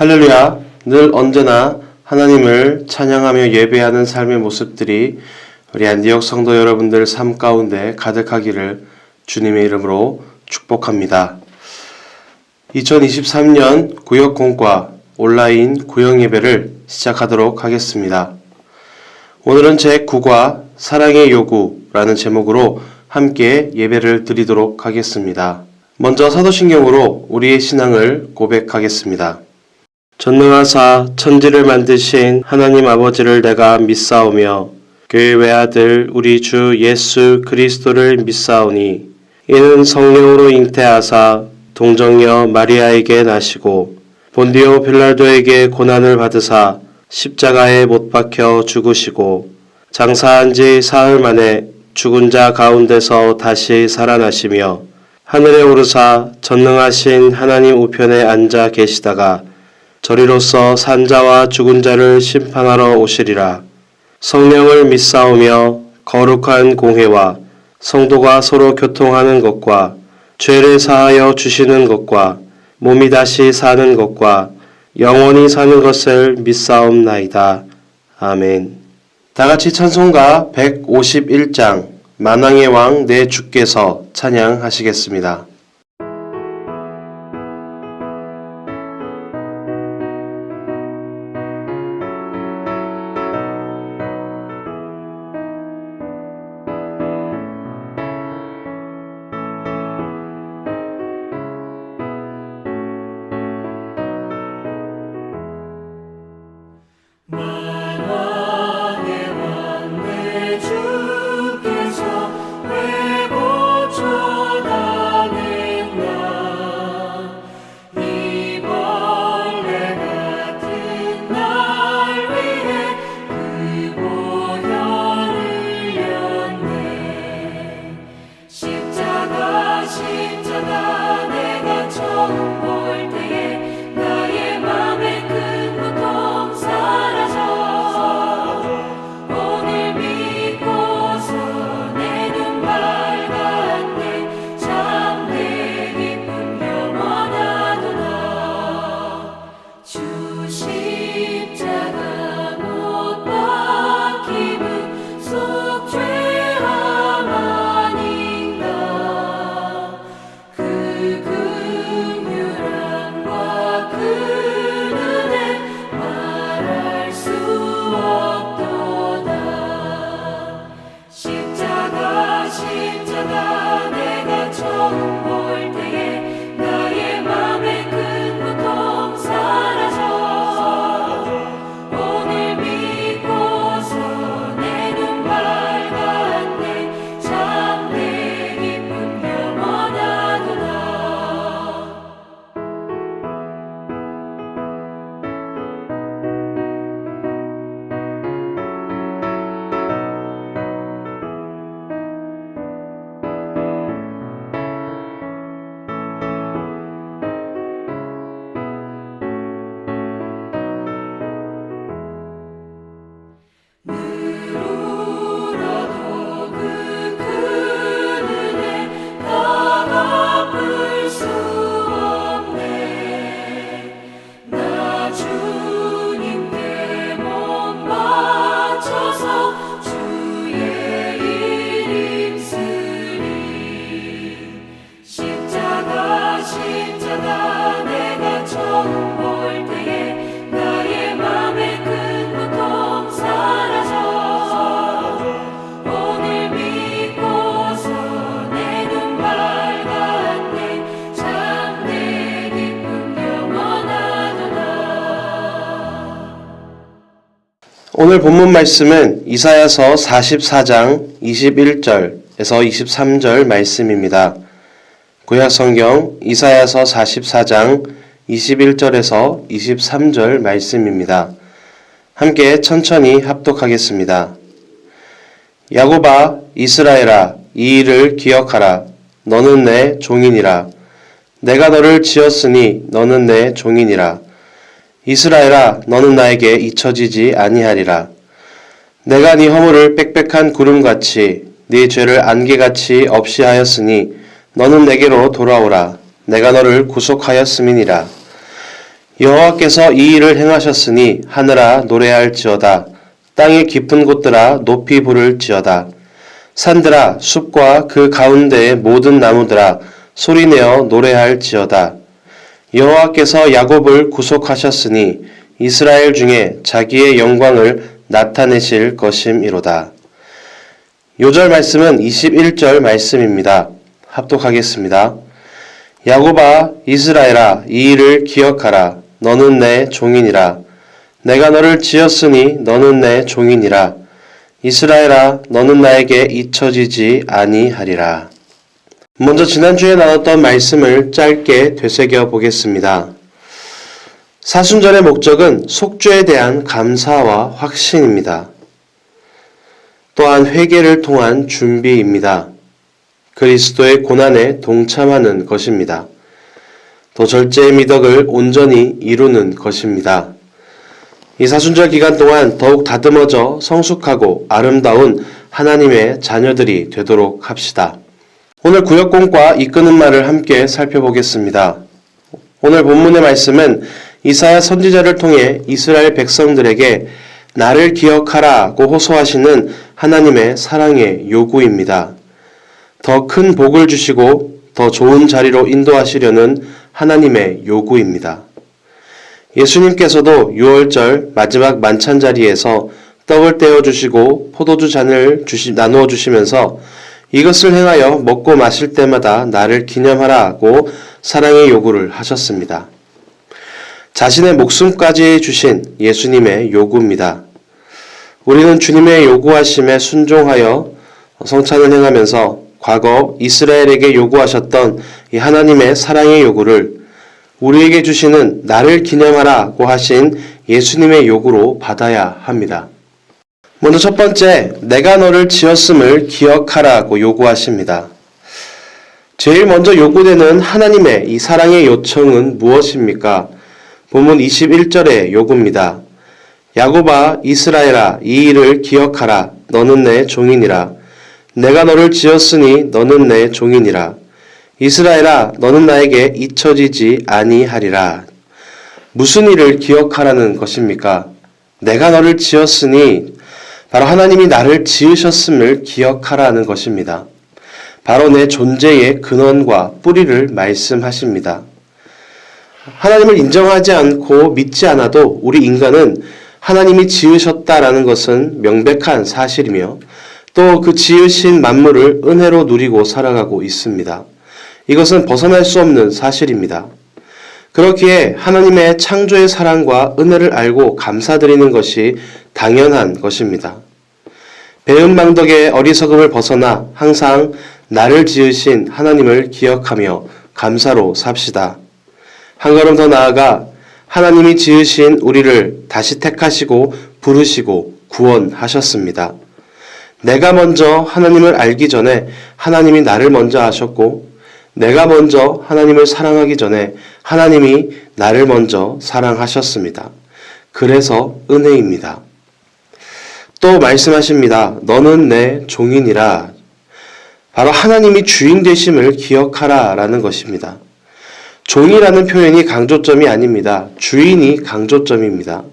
할렐루야, 늘 언제나 하나님을 찬양하며 예배하는 삶의 모습들이 우리 안디옥 성도 여러분들 삶 가운데 가득하기를 주님의 이름으로 축복합니다. 2023년 구역공과 온라인 구역예배를 시작하도록 하겠습니다. 오늘은 제9과 사랑의 요구라는 제목으로 함께 예배를 드리도록 하겠습니다. 먼저 사도신경으로 우리의 신앙을 고백하겠습니다. 전능하사 천지를 만드신 하나님 아버지를 내가 믿사오며 그의 외아들 우리 주 예수 그리스도를 믿사오니 이는 성령으로 잉태하사 동정녀 마리아에게 나시고 본디오 빌라도에게 고난을 받으사 십자가에 못 박혀 죽으시고 장사한 지 사흘 만에 죽은 자 가운데서 다시 살아나시며 하늘에 오르사 전능하신 하나님 우편에 앉아 계시다가 저리로서 산자와 죽은 자를 심판하러 오시리라. 성령을 믿사오며 거룩한 공회와 성도가 서로 교통하는 것과 죄를 사하여 주시는 것과 몸이 다시 사는 것과 영원히 사는 것을 믿사옵나이다. 아멘. 다같이 찬송가 151장 만왕의 왕 내 주께서 찬양하시겠습니다. 오늘 본문 말씀은 이사야서 44장 21절에서 23절 말씀입니다. 구약성경 이사야서 44장 21절에서 23절 말씀입니다. 함께 천천히 합독하겠습니다. 야곱아 이스라엘아 이 일을 기억하라. 너는 내 종이니라. 내가 너를 지었으니 너는 내 종이니라. 이스라엘아 너는 나에게 잊혀지지 아니하리라. 내가 네 허물을 빽빽한 구름같이 네 죄를 안개같이 없이 하였으니 너는 내게로 돌아오라. 내가 너를 구속하였음이니라. 여호와께서 이 일을 행하셨으니 하늘아 노래할지어다. 땅의 깊은 곳들아 높이 부를지어다. 산들아 숲과 그 가운데의 모든 나무들아 소리내어 노래할지어다. 여호와께서 야곱을 구속하셨으니 이스라엘 중에 자기의 영광을 나타내실 것임이로다. 요절 말씀은 21절 말씀입니다. 합독하겠습니다. 야곱아 이스라엘아 이 일을 기억하라. 너는 내 종이니라. 내가 너를 지었으니 너는 내 종이니라. 이스라엘아 너는 나에게 잊혀지지 아니하리라. 먼저 지난주에 나눴던 말씀을 짧게 되새겨 보겠습니다. 사순절의 목적은 속죄에 대한 감사와 확신입니다. 또한 회개를 통한 준비입니다. 그리스도의 고난에 동참하는 것입니다. 또 절제의 미덕을 온전히 이루는 것입니다. 이 사순절 기간 동안 더욱 다듬어져 성숙하고 아름다운 하나님의 자녀들이 되도록 합시다. 오늘 구역공과 이끄는 말을 함께 살펴보겠습니다. 오늘 본문의 말씀은 이사야 선지자를 통해 이스라엘 백성들에게 나를 기억하라고 호소하시는 하나님의 사랑의 요구입니다. 더 큰 복을 주시고 더 좋은 자리로 인도하시려는 하나님의 요구입니다. 예수님께서도 6월절 마지막 만찬 자리에서 떡을 떼어 주시고 포도주 잔을 나누어 주시면서 이것을 행하여 먹고 마실 때마다 나를 기념하라고 사랑의 요구를 하셨습니다. 자신의 목숨까지 주신 예수님의 요구입니다. 우리는 주님의 요구하심에 순종하여 성찬을 행하면서 과거 이스라엘에게 요구하셨던 이 하나님의 사랑의 요구를 우리에게 주시는 나를 기념하라고 하신 예수님의 요구로 받아야 합니다. 먼저 첫 번째, 내가 너를 지었음을 기억하라고 요구하십니다. 제일 먼저 요구되는 하나님의 이 사랑의 요청은 무엇입니까? 본문 21절의 요구입니다. 야곱아 이스라엘아 이 일을 기억하라. 너는 내 종이니라. 내가 너를 지었으니 너는 내 종이니라. 이스라엘아 너는 나에게 잊혀지지 아니하리라. 무슨 일을 기억하라는 것입니까? 내가 너를 지었으니 바로 하나님이 나를 지으셨음을 기억하라는 것입니다. 바로 내 존재의 근원과 뿌리를 말씀하십니다. 하나님을 인정하지 않고 믿지 않아도 우리 인간은 하나님이 지으셨다라는 것은 명백한 사실이며 또 그 지으신 만물을 은혜로 누리고 살아가고 있습니다. 이것은 벗어날 수 없는 사실입니다. 그렇기에 하나님의 창조의 사랑과 은혜를 알고 감사드리는 것이 당연한 것입니다. 배은망덕의 어리석음을 벗어나 항상 나를 지으신 하나님을 기억하며 감사로 삽시다. 한 걸음 더 나아가 하나님이 지으신 우리를 다시 택하시고 부르시고 구원하셨습니다. 내가 먼저 하나님을 알기 전에 하나님이 나를 먼저 아셨고 내가 먼저 하나님을 사랑하기 전에 하나님이 나를 먼저 사랑하셨습니다. 그래서 은혜입니다. 또 말씀하십니다. 너는 내 종이니라. 바로 하나님이 주인 되심을 기억하라 라는 것입니다. 종이라는 표현이 강조점이 아닙니다. 주인이 강조점입니다.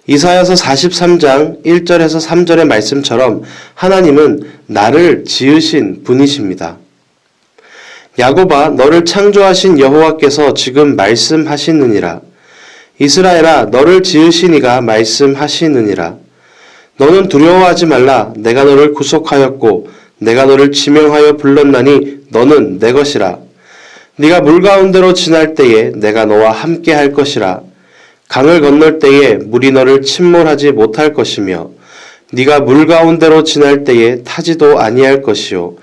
이사야서 43장 1절에서 3절의 말씀처럼 하나님은 나를 지으신 분이십니다. 야곱아 너를 창조하신 여호와께서 지금 말씀하시느니라. 이스라엘아 너를 지으신 이가 말씀하시느니라. 너는 두려워하지 말라. 내가 너를 구속하였고 내가 너를 지명하여 불렀나니 너는 내 것이라. 네가 물 가운데로 지날 때에 내가 너와 함께 할 것이라. 강을 건널 때에 물이 너를 침몰하지 못할 것이며 네가 물 가운데로 지날 때에 타지도 아니할 것이요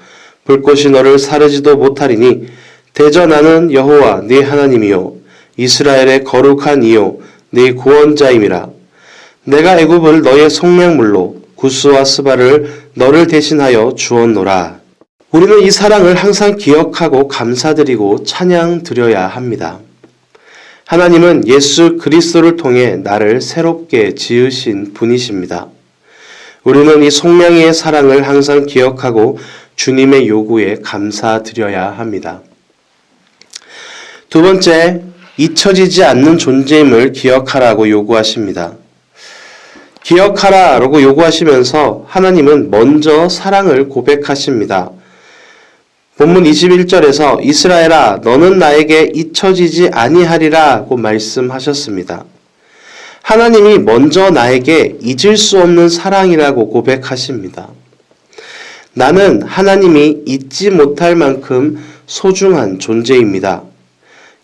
불꽃이 너를 사르지도 못하리니 대저 나는 여호와 네 하나님이요 이스라엘의 거룩한 이요 네 구원자임이라. 내가 애굽을 너의 속량물로 구스와 스바를 너를 대신하여 주었노라. 우리는 이 사랑을 항상 기억하고 감사드리고 찬양 드려야 합니다. 하나님은 예수 그리스도를 통해 나를 새롭게 지으신 분이십니다. 우리는 이 속량의 사랑을 항상 기억하고 주님의 요구에 감사드려야 합니다. 두 번째, 잊혀지지 않는 존재임을 기억하라고 요구하십니다. 기억하라라고 요구하시면서 하나님은 먼저 사랑을 고백하십니다. 본문 21절에서 이스라엘아 너는 나에게 잊혀지지 아니하리라고 말씀하셨습니다. 하나님이 먼저 나에게 잊을 수 없는 사랑이라고 고백하십니다. 나는 하나님이 잊지 못할 만큼 소중한 존재입니다.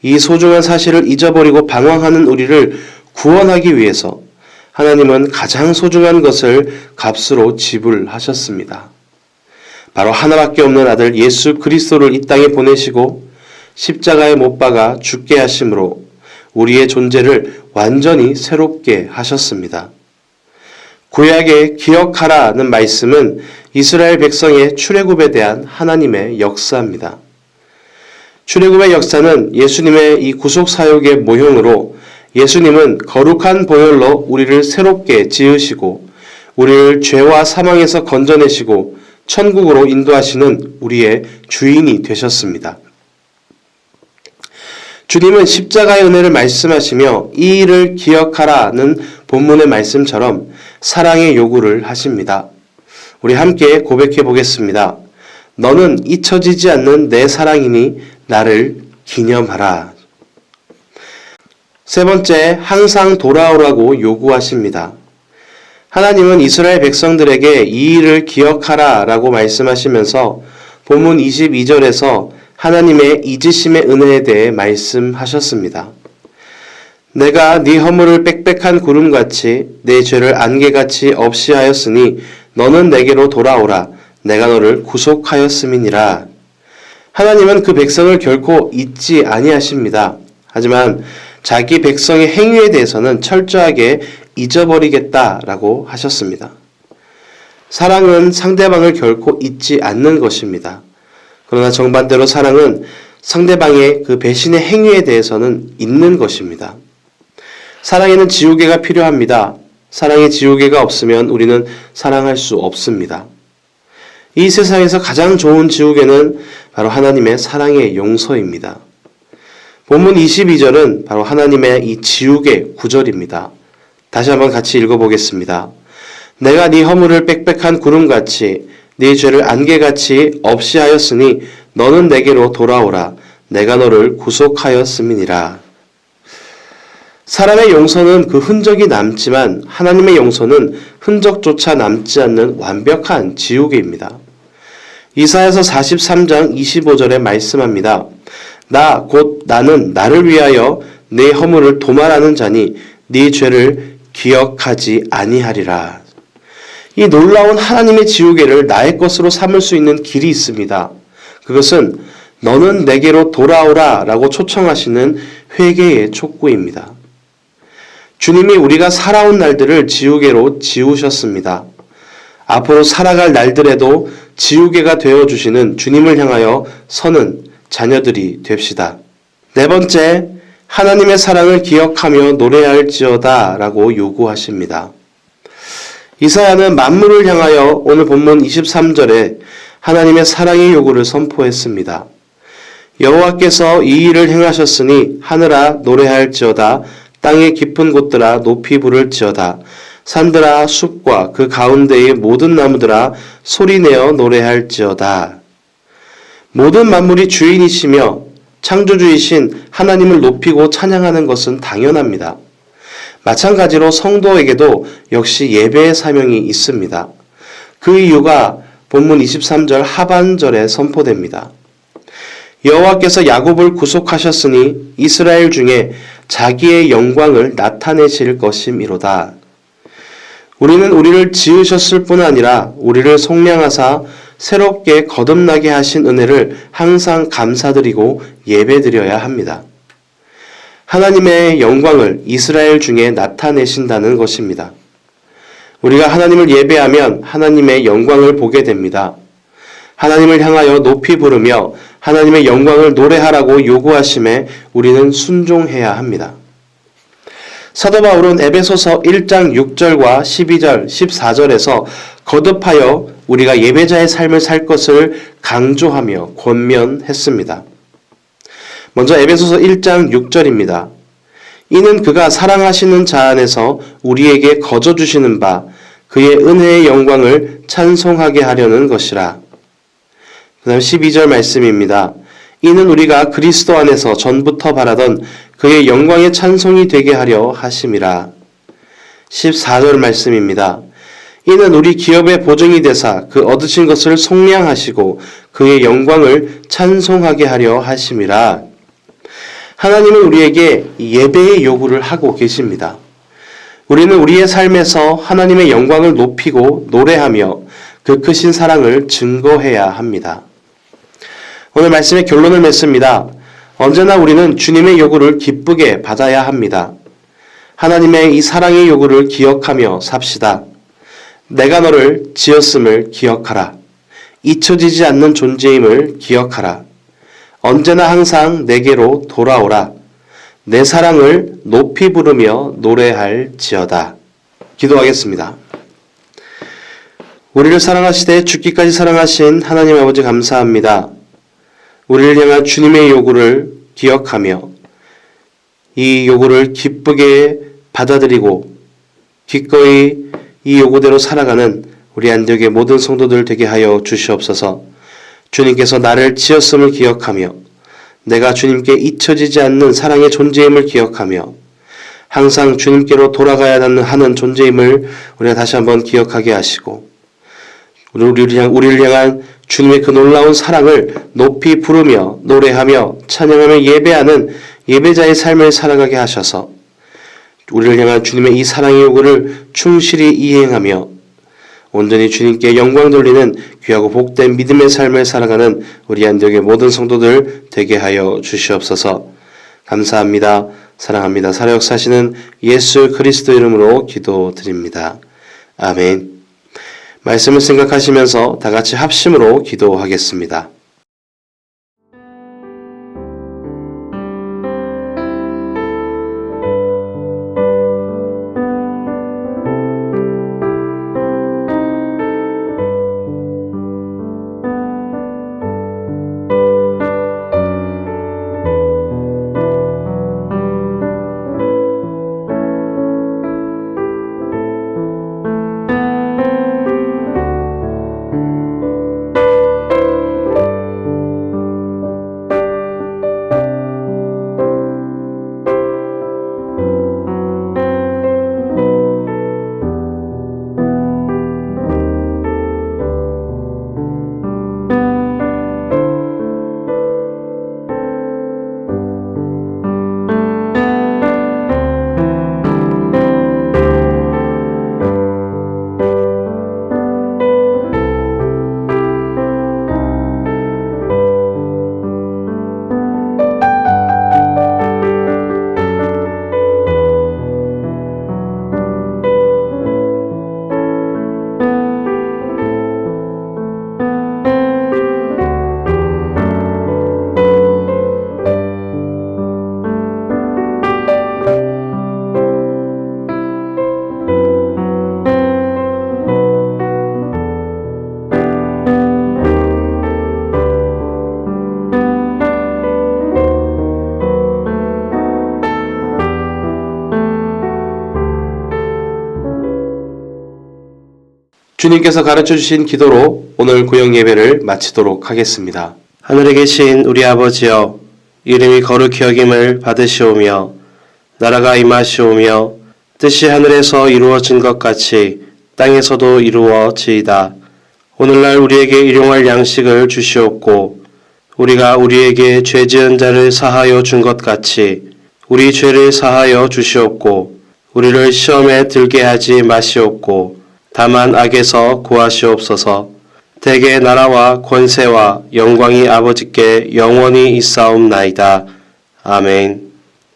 이 소중한 사실을 잊어버리고 방황하는 우리를 구원하기 위해서 하나님은 가장 소중한 것을 값으로 지불하셨습니다. 바로 하나밖에 없는 아들 예수 그리스도를 이 땅에 보내시고 십자가에 못 박아 죽게 하심으로 우리의 존재를 완전히 새롭게 하셨습니다. 구약의 기억하라는 말씀은 이스라엘 백성의 출애굽에 대한 하나님의 역사입니다. 출애굽의 역사는 예수님의 이 구속 사역의 모형으로 예수님은 거룩한 보혈로 우리를 새롭게 지으시고 우리를 죄와 사망에서 건져내시고 천국으로 인도하시는 우리의 주인이 되셨습니다. 주님은 십자가의 은혜를 말씀하시며 이 일을 기억하라는 본문의 말씀처럼 사랑의 요구를 하십니다. 우리 함께 고백해 보겠습니다. 너는 잊혀지지 않는 내 사랑이니 나를 기념하라. 세 번째, 항상 돌아오라고 요구하십니다. 하나님은 이스라엘 백성들에게 이 일을 기억하라 라고 말씀하시면서 본문 22절에서 하나님의 잊으심의 은혜에 대해 말씀하셨습니다. 내가 네 허물을 빽빽한 구름같이 내 죄를 안개같이 없이 하였으니 너는 내게로 돌아오라. 내가 너를 구속하였음이니라. 하나님은 그 백성을 결코 잊지 아니하십니다. 하지만 자기 백성의 행위에 대해서는 철저하게 잊어버리겠다라고 하셨습니다. 사랑은 상대방을 결코 잊지 않는 것입니다. 그러나 정반대로 사랑은 상대방의 그 배신의 행위에 대해서는 잊는 것입니다. 사랑에는 지우개가 필요합니다. 사랑의 지우개가 없으면 우리는 사랑할 수 없습니다. 이 세상에서 가장 좋은 지우개는 바로 하나님의 사랑의 용서입니다. 본문 22절은 바로 하나님의 이 지우개 구절입니다. 다시 한번 같이 읽어보겠습니다. 내가 네 허물을 빽빽한 구름같이 네 죄를 안개같이 없이 하였으니 너는 내게로 돌아오라. 내가 너를 구속하였음이니라. 사람의 용서는 그 흔적이 남지만 하나님의 용서는 흔적조차 남지 않는 완벽한 지우개입니다. 이사야서 43장 25절에 말씀합니다. 나 곧 나는 나를 위하여 네 허물을 도말하는 자니 네 죄를 기억하지 아니하리라. 이 놀라운 하나님의 지우개를 나의 것으로 삼을 수 있는 길이 있습니다. 그것은 너는 내게로 돌아오라 라고 초청하시는 회개의 촉구입니다. 주님이 우리가 살아온 날들을 지우개로 지우셨습니다. 앞으로 살아갈 날들에도 지우개가 되어주시는 주님을 향하여 서는 자녀들이 됩시다. 네 번째, 하나님의 사랑을 기억하며 노래할지어다 라고 요구하십니다. 이사야는 만물을 향하여 오늘 본문 23절에 하나님의 사랑의 요구를 선포했습니다. 여호와께서 이 일을 행하셨으니 하늘아 노래할지어다. 땅의 깊은 곳들아 높이 부를지어다. 산들아 숲과 그 가운데의 모든 나무들아 소리내어 노래할지어다. 모든 만물이 주인이시며 창조주이신 하나님을 높이고 찬양하는 것은 당연합니다. 마찬가지로 성도에게도 역시 예배의 사명이 있습니다. 그 이유가 본문 23절 하반절에 선포됩니다. 여호와께서 야곱을 구속하셨으니 이스라엘 중에 자기의 영광을 나타내실 것임이로다. 우리는 우리를 지으셨을 뿐 아니라 우리를 속량하사 새롭게 거듭나게 하신 은혜를 항상 감사드리고 예배드려야 합니다. 하나님의 영광을 이스라엘 중에 나타내신다는 것입니다. 우리가 하나님을 예배하면 하나님의 영광을 보게 됩니다. 하나님을 향하여 높이 부르며 하나님의 영광을 노래하라고 요구하심에 우리는 순종해야 합니다. 사도 바울은 에베소서 1장 6절과 12절, 14절에서 거듭하여 우리가 예배자의 삶을 살 것을 강조하며 권면했습니다. 먼저 에베소서 1장 6절입니다. 이는 그가 사랑하시는 자 안에서 우리에게 거저 주시는 바 그의 은혜의 영광을 찬송하게 하려는 것이라. 그 다음 12절 말씀입니다. 이는 우리가 그리스도 안에서 전부터 바라던 그의 영광의 찬송이 되게 하려 하심이라. 14절 말씀입니다. 이는 우리 기업의 보증이 되사 그 얻으신 것을 속량하시고 그의 영광을 찬송하게 하려 하심이라. 하나님은 우리에게 예배의 요구를 하고 계십니다. 우리는 우리의 삶에서 하나님의 영광을 높이고 노래하며 그 크신 사랑을 증거해야 합니다. 오늘 말씀의 결론을 맺습니다. 언제나 우리는 주님의 요구를 기쁘게 받아야 합니다. 하나님의 이 사랑의 요구를 기억하며 삽시다. 내가 너를 지었음을 기억하라. 잊혀지지 않는 존재임을 기억하라. 언제나 항상 내게로 돌아오라. 내 사랑을 높이 부르며 노래할지어다. 기도하겠습니다. 우리를 사랑하시되 죽기까지 사랑하신 하나님 아버지 감사합니다. 우리를 향한 주님의 요구를 기억하며 이 요구를 기쁘게 받아들이고 기꺼이 이 요구대로 살아가는 우리 안디옥의 모든 성도들 되게 하여 주시옵소서. 주님께서 나를 지었음을 기억하며 내가 주님께 잊혀지지 않는 사랑의 존재임을 기억하며 항상 주님께로 돌아가야 하는 존재임을 우리가 다시 한번 기억하게 하시고 우리를 향한 주님의 그 놀라운 사랑을 높이 부르며 노래하며 찬양하며 예배하는 예배자의 삶을 살아가게 하셔서 우리를 향한 주님의 이 사랑의 요구를 충실히 이행하며 온전히 주님께 영광 돌리는 귀하고 복된 믿음의 삶을 살아가는 우리 안디옥의 모든 성도들 되게 하여 주시옵소서. 감사합니다. 사랑합니다. 살아역사하시는 예수 그리스도 이름으로 기도드립니다. 아멘. 말씀을 생각하시면서 다 같이 합심으로 기도하겠습니다. 주님께서 가르쳐 주신 기도로 오늘 구역 예배를 마치도록 하겠습니다. 하늘에 계신 우리 아버지여, 이름이 거룩히 여김을 받으시오며 나라가 임하시오며 뜻이 하늘에서 이루어진 것 같이 땅에서도 이루어지이다. 오늘날 우리에게 일용할 양식을 주시옵고 우리가 우리에게 죄 지은 자를 사하여 준 것 같이 우리 죄를 사하여 주시옵고 우리를 시험에 들게 하지 마시옵고 다만 악에서 구하시옵소서. 대개 나라와 권세와 영광이 아버지께 영원히 있사옵나이다. 아멘.